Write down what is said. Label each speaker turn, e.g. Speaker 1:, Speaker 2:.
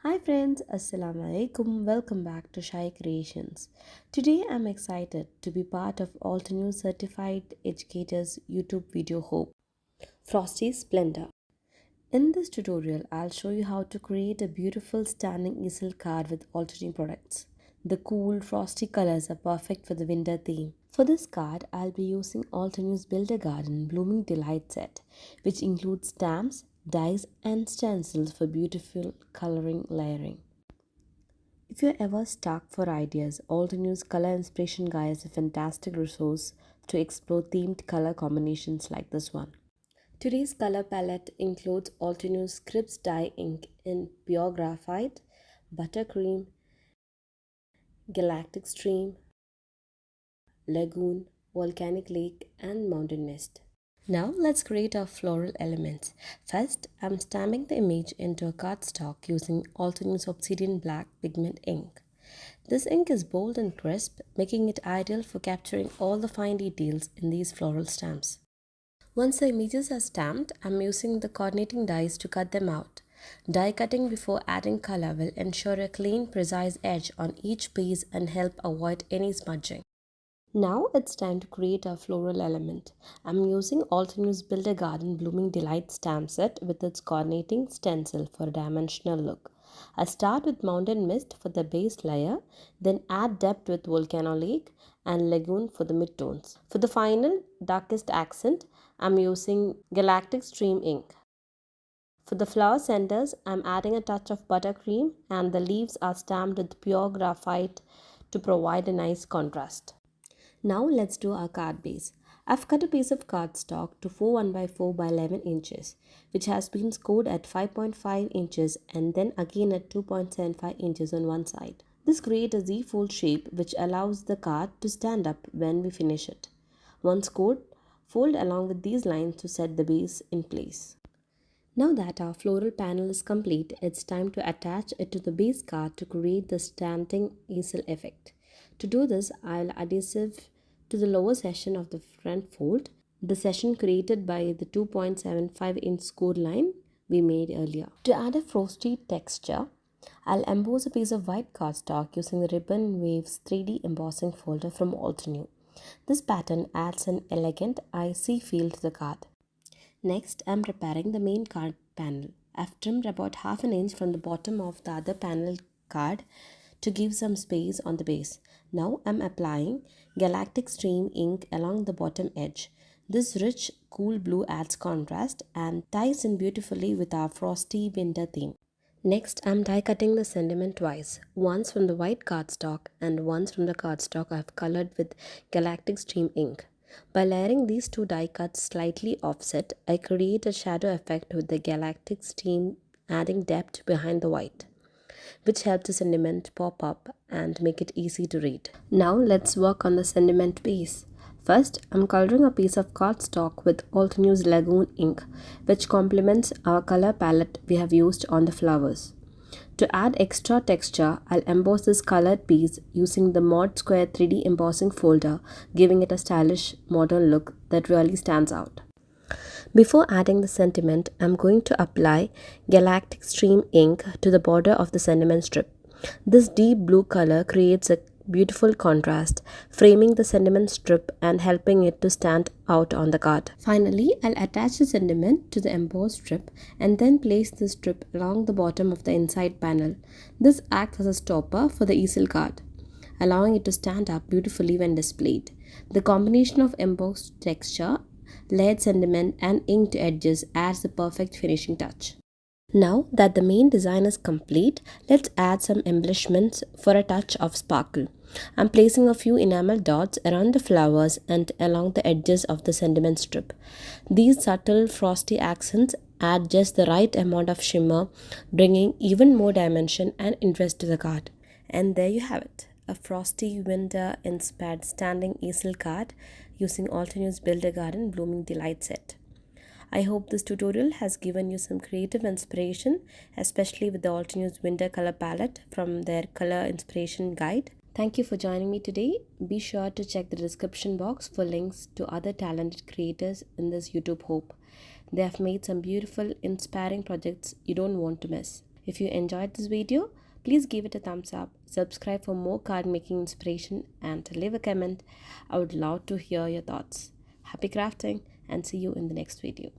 Speaker 1: Hi friends, Assalamu alaikum. Welcome back to Shahicreationz. Today I'm excited to be part of Altenew Certified Educators YouTube Video Hop, Frosty Splendor. In this tutorial, I'll show you how to create a beautiful standing easel card with Altenew products. The cool frosty colors are perfect for the winter theme. For this card, I'll be using Altenew's Build a Garden Blooming Delight set, which includes stamps, dies and stencils for beautiful coloring layering. If you're ever stuck for ideas, Altenew's Color Inspiration Guide is a fantastic resource to explore themed color combinations like this one. Today's color palette includes Altenew's Scripts dye ink in pure graphite, buttercream, galactic stream, lagoon, volcanic lake and mountain mist. Now let's create our floral elements. First, I'm stamping the image into a cardstock using Altenew's Obsidian Black pigment ink. This ink is bold and crisp, making it ideal for capturing all the fine details in these floral stamps. Once the images are stamped, I'm using the coordinating dies to cut them out. Die cutting before adding color will ensure a clean, precise edge on each piece and help avoid any smudging. Now it's time to create a floral element. I'm using Altenew's Build a Garden Blooming Delight stamp set with its coordinating stencil for a dimensional look. I start with mountain mist for the base layer, then add depth with volcano lake and lagoon for the midtones. For the final darkest accent, I'm using galactic stream ink. For the flower centers, I'm adding a touch of buttercream and the leaves are stamped with pure graphite to provide a nice contrast. Now let's do our card base. I've cut a piece of cardstock to 4 1x4 by 11 inches, which has been scored at 5.5 inches and then again at 2.75 inches on one side. This creates a Z-fold shape which allows the card to stand up when we finish it. Once scored, fold along with these lines to set the base in place. Now that our floral panel is complete, it's time to attach it to the base card to create the standing easel effect. To do this, I'll adhesive to the lower section of the front fold, the section created by the 2.75 inch score line we made earlier. To add a frosty texture, I'll emboss a piece of white cardstock using the Ribbon Waves 3D embossing folder from Altenew. This pattern adds an elegant, icy feel to the card. Next, I'm preparing the main card panel. I've trimmed about half an inch from the bottom of the other panel card to give some space on the base. Now I'm applying galactic stream ink along the bottom edge. This rich, cool blue adds contrast and ties in beautifully with our frosty winter theme. Next, I'm die cutting the sentiment twice, once from the white cardstock and once from the cardstock I've colored with galactic stream ink. By layering these two die cuts slightly offset, I create a shadow effect with the galactic stream adding depth behind the white, which helps the sentiment pop up and make it easy to read. Now let's work on the sentiment base. First, I'm coloring a piece of cardstock with Altenew's Lagoon ink, which complements our color palette we have used on the flowers. To add extra texture, I'll emboss this colored piece using the Mod Square 3D embossing folder, giving it a stylish, modern look that really stands out. Before adding the sentiment, I'm going to apply galactic stream ink to the border of the sentiment strip. This deep blue color creates a beautiful contrast, framing the sentiment strip and helping it to stand out on the card. Finally, I'll attach the sentiment to the embossed strip and then place the strip along the bottom of the inside panel. This acts as a stopper for the easel card, allowing it to stand up beautifully when displayed. The combination of embossed texture, layered sentiment and inked edges adds the perfect finishing touch. Now that the main design is complete, let's add some embellishments for a touch of sparkle. I'm placing a few enamel dots around the flowers and along the edges of the sentiment strip. These subtle frosty accents add just the right amount of shimmer, bringing even more dimension and interest to the card. And there you have it, a frosty winter inspired standing easel card using Altenew's Build a Garden Blooming Delight set. I hope this tutorial has given you some creative inspiration, especially with the Altenew's winter color palette from their color inspiration guide. Thank you for joining me today. Be sure to check the description box for links to other talented creators in this YouTube Hope. They have made some beautiful, inspiring projects you don't want to miss. If you enjoyed this video, please give it a thumbs up, subscribe for more card making inspiration, and leave a comment. I would love to hear your thoughts. Happy crafting and see you in the next video.